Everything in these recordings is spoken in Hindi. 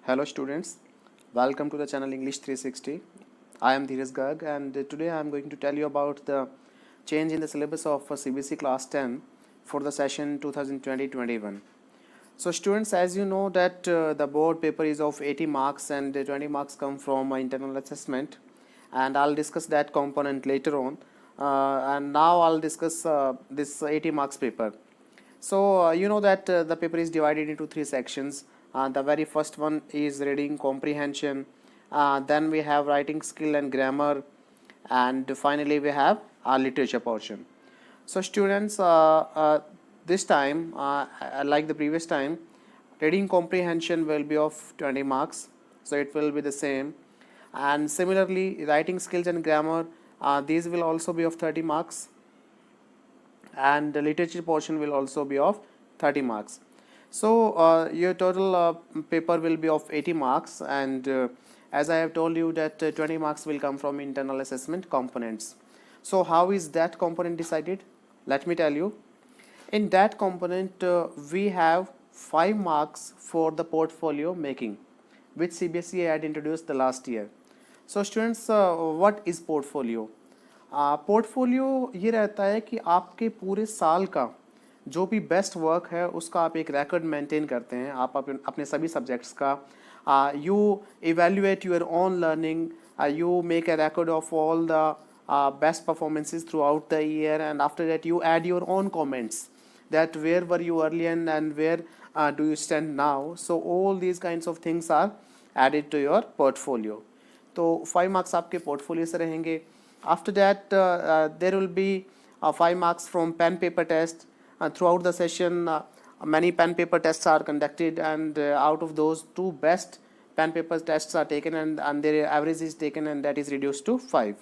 Hello students, welcome to the channel English 360. I am Dheeraj Garg and today I am going to tell you about the change in the syllabus of CBSE class 10 for the session 2020-21. So students, as you know that the board paper is of 80 marks and 20 marks come from internal assessment, and I'll discuss that component later on, and now I'll discuss this 80 marks paper. So you know that the paper is divided into three sections. The very first one is reading comprehension, then we have writing skill and grammar, and finally we have our literature portion. So students, this time, like the previous time, reading comprehension will be of 20 marks, so it will be the same. And similarly, writing skills and grammar, these will also be of 30 marks, and the literature portion will also be of 30 marks. So your total paper will be of 80 marks, and as I have told you that 20 marks will come from internal assessment components. So how is that component decided? Let me tell you. In that component, we have 5 marks for the portfolio making, which CBSE had introduced the last year. So students, what is portfolio? Portfolio ये रहता है कि आपके पूरे साल का जो भी बेस्ट वर्क है उसका आप एक रिकॉर्ड मेंटेन करते हैं, आप अपने सभी सब्जेक्ट्स का you evaluate your own learning, you make a record of all the best performances throughout the year, and after that you add your own comments that where were you earlier and where do you stand now. So all these kinds of things are added to your portfolio. तो 5 marks आपके portfolio से रहेंगे. After that, there will be 5 marks from pen paper test. Throughout the session, many pen paper tests are conducted, and out of those, 2 best pen paper tests are taken, and their average is taken, and that is reduced to 5.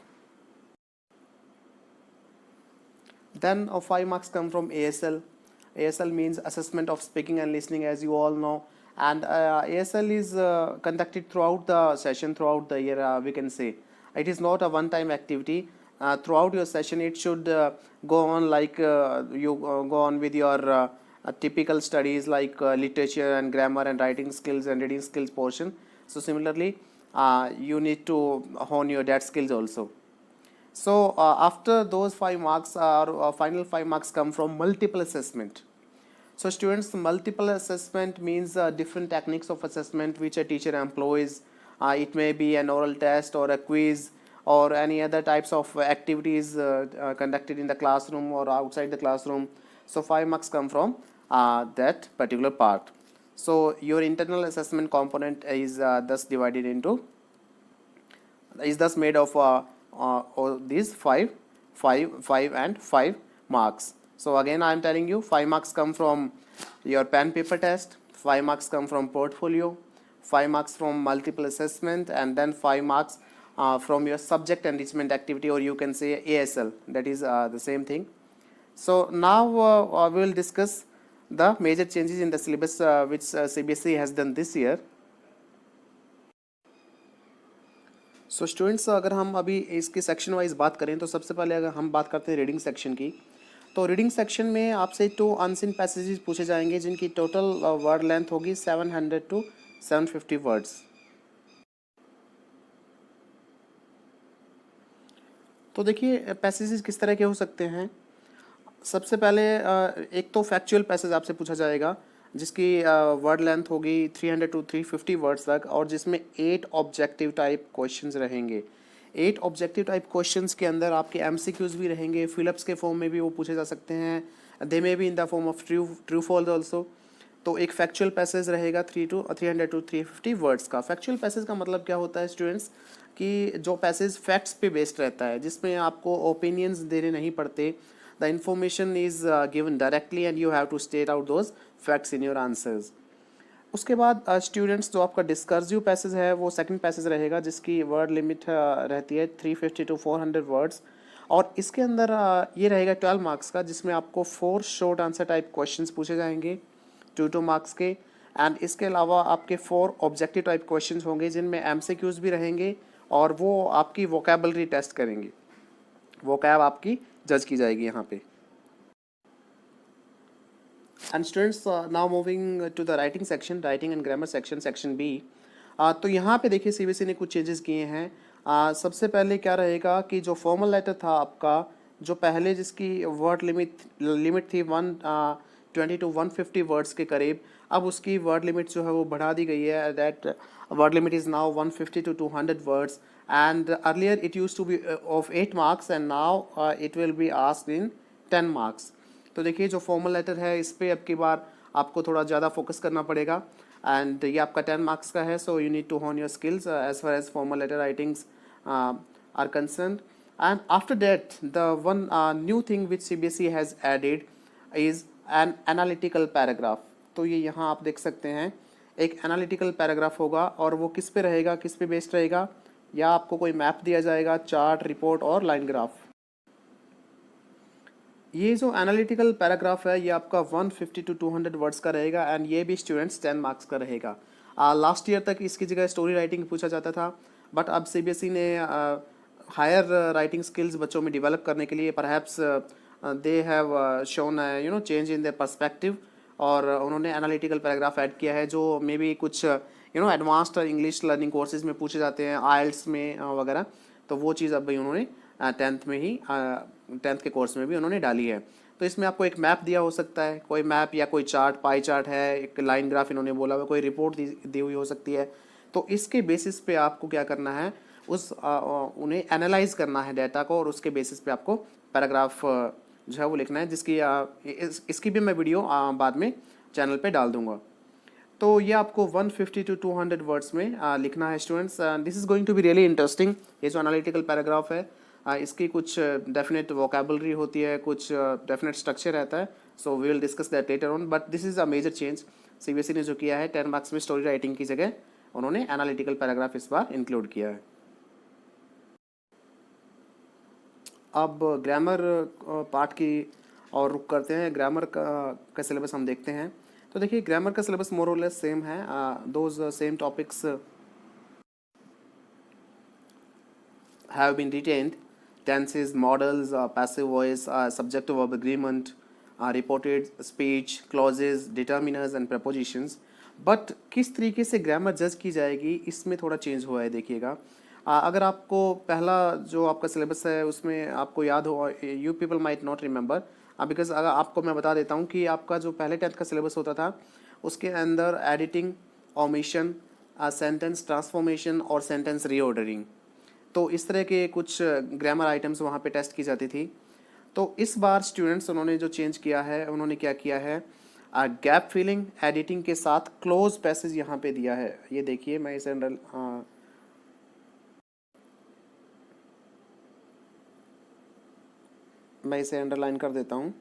Then 5 marks come from ASL. ASL means assessment of speaking and listening, as you all know, and ASL is conducted throughout the session, throughout the year, we can say. It is not a one-time activity. Throughout your session, it should go on like you go on with your typical studies like literature and grammar and writing skills and reading skills portion. So similarly, you need to hone your that skills also. So after those 5 marks, our final 5 marks come from multiple assessment. So students, multiple assessment means different techniques of assessment which a teacher employs. It may be an oral test or a quiz or any other types of activities conducted in the classroom or outside the classroom. So 5 marks come from that particular part. So your internal assessment component is thus divided into, is thus made of these 5 and 5 marks. So again I am telling you, 5 marks come from your pen paper test, 5 marks come from portfolio, 5 marks from multiple assessment, and then 5 marks from your subject enrichment activity, or you can say ASL, that is the same thing. So now we will discuss the major changes in the syllabus which CBSE has done this year. So students, अगर हम अभी इसके सेक्शन वाइज बात करें तो सबसे पहले अगर हम बात करते हैं रीडिंग सेक्शन की, तो रीडिंग सेक्शन में आपसे 2 अनसीन पैसेजेस पूछे जाएंगे जिनकी टोटल वर्ड लेंथ होगी 700 to 750 वर्ड्स. तो देखिए पैसेजेस किस तरह के हो सकते हैं. सबसे पहले एक तो फैक्चुअल पैसेज आपसे पूछा जाएगा जिसकी वर्ड लेंथ होगी 300 to 350 वर्ड्स तक, और जिसमें 8 ऑब्जेक्टिव टाइप क्वेश्चंस रहेंगे. 8 ऑब्जेक्टिव टाइप क्वेश्चंस के अंदर आपके एमसीक्यूज भी रहेंगे, फिलअप्स के फॉर्म में भी वो पूछे जा सकते हैं, they may be in the form of true false also. तो एक फैक्चुअल पैसेज रहेगा 300 to 350 वर्ड्स का. फैक्चुअल पैसेज का मतलब क्या होता है स्टूडेंट्स, कि जो पैसेज फैक्ट्स पे बेस्ड रहता है, जिसमें आपको ओपिनियंस देने नहीं पड़ते. The information is given directly and you have to state out those facts in your answers. उसके बाद स्टूडेंट्स जो आपका डिस्कर्सिव पैसेज है वो सेकंड पैसेज रहेगा जिसकी वर्ड लिमिट रहती है 350 to 400 वर्ड्स, और इसके अंदर ये रहेगा 12 मार्क्स का, जिसमें आपको 4 शॉर्ट आंसर टाइप क्वेश्चंस पूछे जाएंगे 2 मार्क्स के. एंड इसके अलावा आपके 4 ऑब्जेक्टिव टाइप क्वेश्चंस होंगे जिनमें एमसीक्यूज भी रहेंगे, और वो आपकी वोकैबलरी टेस्ट करेंगे, वोकैब आपकी जज की जाएगी यहाँ पे. And students, now moving to the writing section, writing and grammar section, section B. तो यहाँ पे देखिए सीबीएसई ने कुछ चेंजेस किए हैं। सबसे पहले क्या रहेगा कि जो फॉर्मल लेटर था आपका, जो पहले जिसकी वर्ड लिमिट थी 120 to 150 वर्ड्स के करीब, अब उसकी वर्ड लिमिट जो है वो बढ़ा दी गई है। That word limit is now 150 to 200 words, and earlier it use to be of 8 marks and now it will be asked in 10 marks. तो देखिए जो फॉर्मल लेटर है इस पर अब की बार आपको थोड़ा ज़्यादा फोकस करना पड़ेगा, एंड ये आपका 10 मार्क्स का है। So you need to hone your skills as far as formal letter writings are concerned. And after that, the one new thing which CBSE has added is an analytical paragraph. तो ये यहाँ आप देख सकते हैं एक एनालिटिकल पैराग्राफ होगा, और वो किस पे रहेगा, किस पे बेस्ड रहेगा, या आपको कोई मैप दिया जाएगा, चार्ट, रिपोर्ट और लाइन ग्राफ। ये जो एनालिटिकल पैराग्राफ है ये आपका 150 to 200 वर्ड्स का रहेगा, एंड ये भी स्टूडेंट्स 10 मार्क्स का रहेगा। लास्ट ईयर तक इसकी जगह स्टोरी राइटिंग पूछा जाता था, बट अब सीबीएसई ने हायर राइटिंग स्किल्स बच्चों में डेवलप करने के लिए perhaps they have shown change in their perspective, और उन्होंने एनालिटिकल पैराग्राफ ऐड किया है जो मे बी कुछ एडवांस्ड इंग्लिश लर्निंग कोर्सेज में पूछे जाते हैं, आइल्स में वगैरह। तो वो चीज़ अब भी उन्होंने 10th के कोर्स में भी उन्होंने डाली है। तो इसमें आपको एक मैप दिया हो सकता है, कोई मैप या कोई चार्ट, पाई चार्ट है, एक लाइन ग्राफ इन्होंने बोला हुआ, कोई रिपोर्ट दी हुई हो सकती है। तो इसके बेसिस पे आपको क्या करना है, उन्हें एनालाइज करना है डाटा को, और उसके बेसिस पे आपको पैराग्राफ जो है वो लिखना है, जिसकी इसकी भी मैं वीडियो बाद में चैनल पे डाल दूंगा। तो ये आपको 150 to 200 वर्ड्स में लिखना है students. This is going to be really interesting. ये जो एनालिटिकल पैराग्राफ है इसकी कुछ डेफिनेट वोकेबलरी होती है, कुछ डेफिनेट स्ट्रक्चर रहता है। So we will discuss that later on, but this is a major change CBSE ने जो किया है। 10 मार्क्स में स्टोरी राइटिंग की जगह उन्होंने एनालिटिकल पैराग्राफ इस बार इंक्लूड किया है। अब ग्रामर पार्ट की और रुक करते हैं। ग्रामर का सिलेबस हम देखते हैं। तो देखिए ग्रामर का सिलेबस मोर और लेस सेम है। Those same topics have been retained: tenses, models, passive voice, subjective verb agreement, reported speech, clauses, determiners and prepositions. But किस तरीके से ग्रामर जज की जाएगी इसमें थोड़ा चेंज हुआ है, देखिएगा। अगर आपको पहला जो आपका सिलेबस है उसमें आपको याद हो, you people might not remember, because अगर आपको मैं बता देता हूँ कि आपका जो पहले 10th का सिलेबस होता था उसके अंदर एडिटिंग, ओमिशन, सेंटेंस ट्रांसफॉर्मेशन और सेंटेंस रीऑर्डरिंग, तो इस तरह के कुछ ग्रामर आइटम्स वहाँ पे टेस्ट की जाती थी। तो इस बार स्टूडेंट्स उन्होंने जो चेंज किया है, उन्होंने क्या किया है, गैप फिलिंग, एडिटिंग के साथ क्लोज पैसेज यहाँ पे दिया है। ये देखिए मैं इसे अंडरलाइन कर देता हूँ।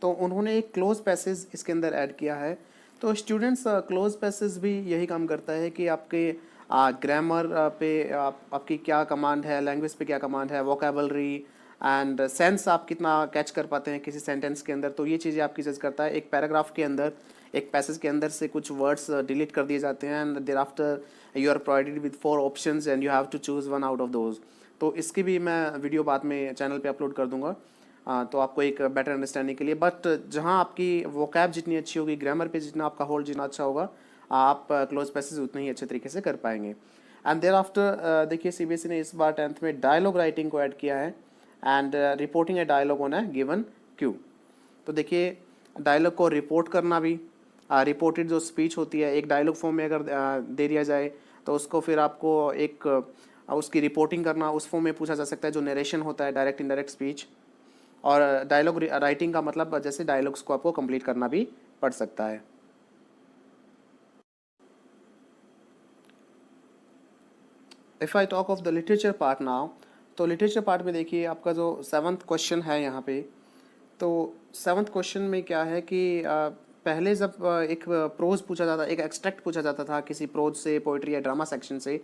तो उन्होंने एक क्लोज पैसेज इसके अंदर ऐड किया है। तो स्टूडेंट्स क्लोज पैसेज भी यही काम करता है कि आपके ग्रामर पे आपकी क्या कमांड है, लैंग्वेज पे क्या कमांड है, वोकेबलरी एंड सेंस आप कितना कैच कर पाते हैं किसी सेंटेंस के अंदर। तो ये चीज़ें आपकी जज करता है। एक पैराग्राफ के अंदर, एक पैसेज के अंदर से कुछ वर्ड्स डिलीट कर दिए जाते हैं, and there after you are provided with 4 options and you have to choose one out of those. तो इसकी भी मैं वीडियो बाद में चैनल पे अपलोड कर दूंगा, तो आपको एक बेटर अंडरस्टैंडिंग के लिए। बट जहाँ आपकी वोकैब जितनी अच्छी होगी, ग्रामर पे जितना आपका होल्ड जितना अच्छा होगा, आप क्लोज पैसेज उतने ही अच्छे तरीके से कर पाएंगे। एंड देयर आफ्टर देखिए सीबीएसई ने इस बार 10th में डायलॉग राइटिंग को ऐड किया है, and reporting a dialogue on a given cue. तो देखिए डायलॉग को रिपोर्ट करना भी, रिपोर्टेड जो स्पीच होती है एक डायलॉग फॉर्म में अगर दे दिया जाए तो उसको फिर आपको एक उसकी रिपोर्टिंग करना, उस फॉर्म में पूछा जा सकता है जो नरेशन होता है, डायरेक्ट इनडायरेक्ट स्पीच। और डायलॉग राइटिंग का मतलब जैसे डायलॉग्स को आपको कंप्लीट करना भी पड़ सकता है। If I talk of the literature part now, तो लिटरेचर पार्ट में देखिए आपका जो 7th क्वेश्चन है यहाँ पे, तो 7th क्वेश्चन में क्या है कि पहले जब एक प्रोज पूछा जाता, एक एक्सट्रैक्ट पूछा जाता था किसी प्रोज से, पोइट्री या ड्रामा सेक्शन से,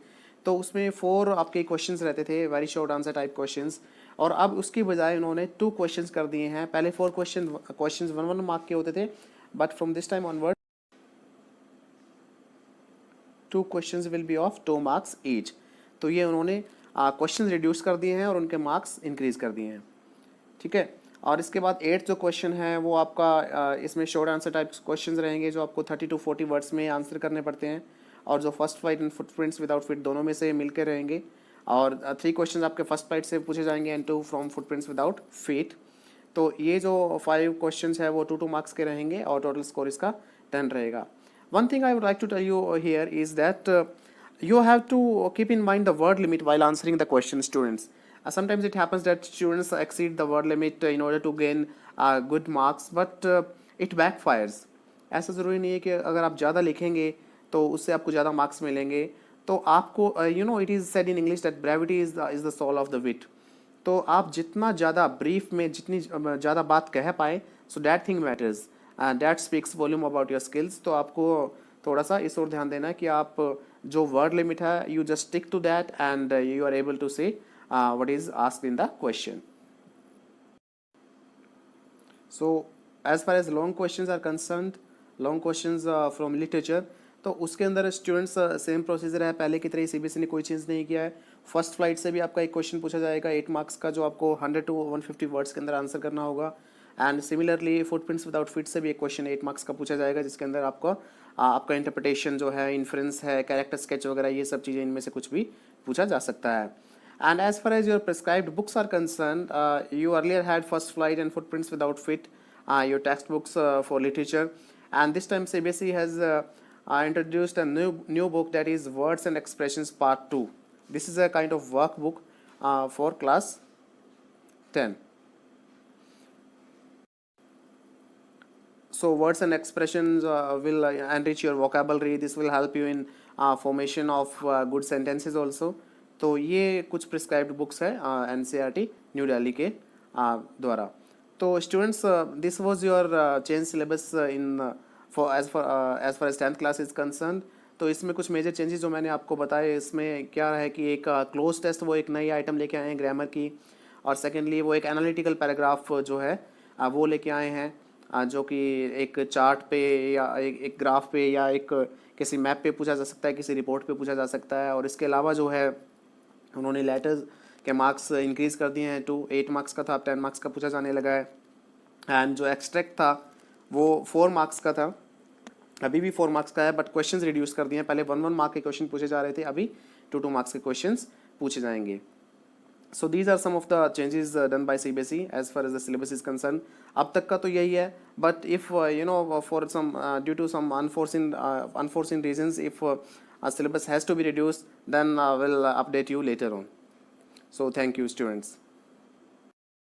तो उसमें 4 आपके क्वेश्चंस रहते थे, very short answer type questions. और अब उसकी बजाय उन्होंने 2 क्वेश्चंस कर दिए हैं। पहले 4 क्वेश्चंस 1 मार्क के होते थे, but from this time onward 2 questions will be of 2 marks each. तो ये उन्होंने क्वेश्चन रिड्यूस कर दिए हैं और उनके मार्क्स इंक्रीज कर दिए हैं, ठीक है। और इसके बाद 8th जो क्वेश्चन है वो आपका इसमें शॉर्ट आंसर टाइप क्वेश्चंस रहेंगे जो आपको 30 to 40 वर्ड्स में आंसर करने पड़ते हैं। और जो first flight and footprints without feet दोनों में से मिलकर रहेंगे। और 3 क्वेश्चन आपके फर्स्ट फ्लाइट से पूछे जाएंगे and 2 from footprints without feet. तो ये जो 5 क्वेश्चन है वो 2 मार्क्स के रहेंगे और टोटल स्कोर इसका 10 रहेगा। One thing I would like to tell you here is that you have to keep in mind the word limit while answering the question, students. Sometimes it happens that students exceed the word limit in order to gain good marks, but it backfires. ऐसा ज़रूरी नहीं है कि अगर आप ज़्यादा लिखेंगे तो उससे आपको ज़्यादा मार्क्स मिलेंगे। तो आपको it is said in English that brevity is the soul of the wit. तो आप जितना ज़्यादा ब्रीफ में जितनी ज़्यादा बात कह पाए, so that thing matters and that speaks volume about your skills. तो आपको थोड़ा सा इस ओर ध्यान देना है कि आप जो वर्ड लिमिट है you just stick to that and you are able to say what is asked in the question. So as far as long questions are concerned, long questions from literature, तो उसके अंदर स्टूडेंट्स सेम प्रोसीजर है, पहले की तरह सीबीएसई ने कोई चेंज नहीं किया है। फर्स्ट फ्लाइट से भी आपका एक क्वेश्चन पूछा जाएगा 8 मार्क्स का, जो आपको 100 to 150 वर्ड्स के अंदर आंसर करना होगा। And similarly footprints without feet से भी एक क्वेश्चन 8 मार्क्स का पूछा जाएगा, जिसके अंदर आपका इंटरप्रिटेशन जो है, इन्फ्रेंस है, कैरेक्टर स्केच वगैरह, ये सब चीज़ें इनमें से कुछ भी पूछा जा सकता है। And as far as your prescribed books are concern, you earlier had first flight and footprints without feet, your text books for literature, and this time CBSE has introduced a new book, that is Words and Expressions Part 2. This is a kind of workbook for class 10. So words and expressions will enrich your vocabulary. This will help you in formation of good sentences also. तो ये कुछ प्रिस्क्राइब्ड बुक्स है NCERT न्यू दिल्ली के द्वारा। तो students, this was your change syllabus in for as far as 10th class is concern. तो इसमें कुछ मेजर चेंजेस जो मैंने आपको बताए, इसमें क्या है कि एक क्लोज टेस्ट वो एक नई आइटम लेके आए हैं ग्रामर की, और सेकेंडली वो एक एनालिटिकल पैराग्राफ जो है वो लेके आए हैं, जो कि एक चार्ट पे या एक ग्राफ पे या एक किसी मैप पे पूछा जा सकता है, किसी रिपोर्ट पे पूछा जा सकता है। और इसके अलावा जो है उन्होंने लेटर्स के मार्क्स इंक्रीज़ कर दिए हैं, 8 मार्क्स का था अब 10 मार्क्स का पूछा जाने लगा है। एंड जो एक्सट्रैक्ट था वो 4 मार्क्स का था, अभी भी 4 मार्क्स का है, बट क्वेश्चंस रिड्यूस कर दिए हैं। पहले 1 मार्क के क्वेश्चन पूछे जा रहे थे, अभी 2 मार्क्स के क्वेश्चंस पूछे जाएंगे। So these are some of the changes done by CBSE as far as the syllabus is concern. अब तक का तो यही है, but if for some due to some unforeseen reasons, if syllabus has to be reduced, then we'll update you later on. So thank you, students.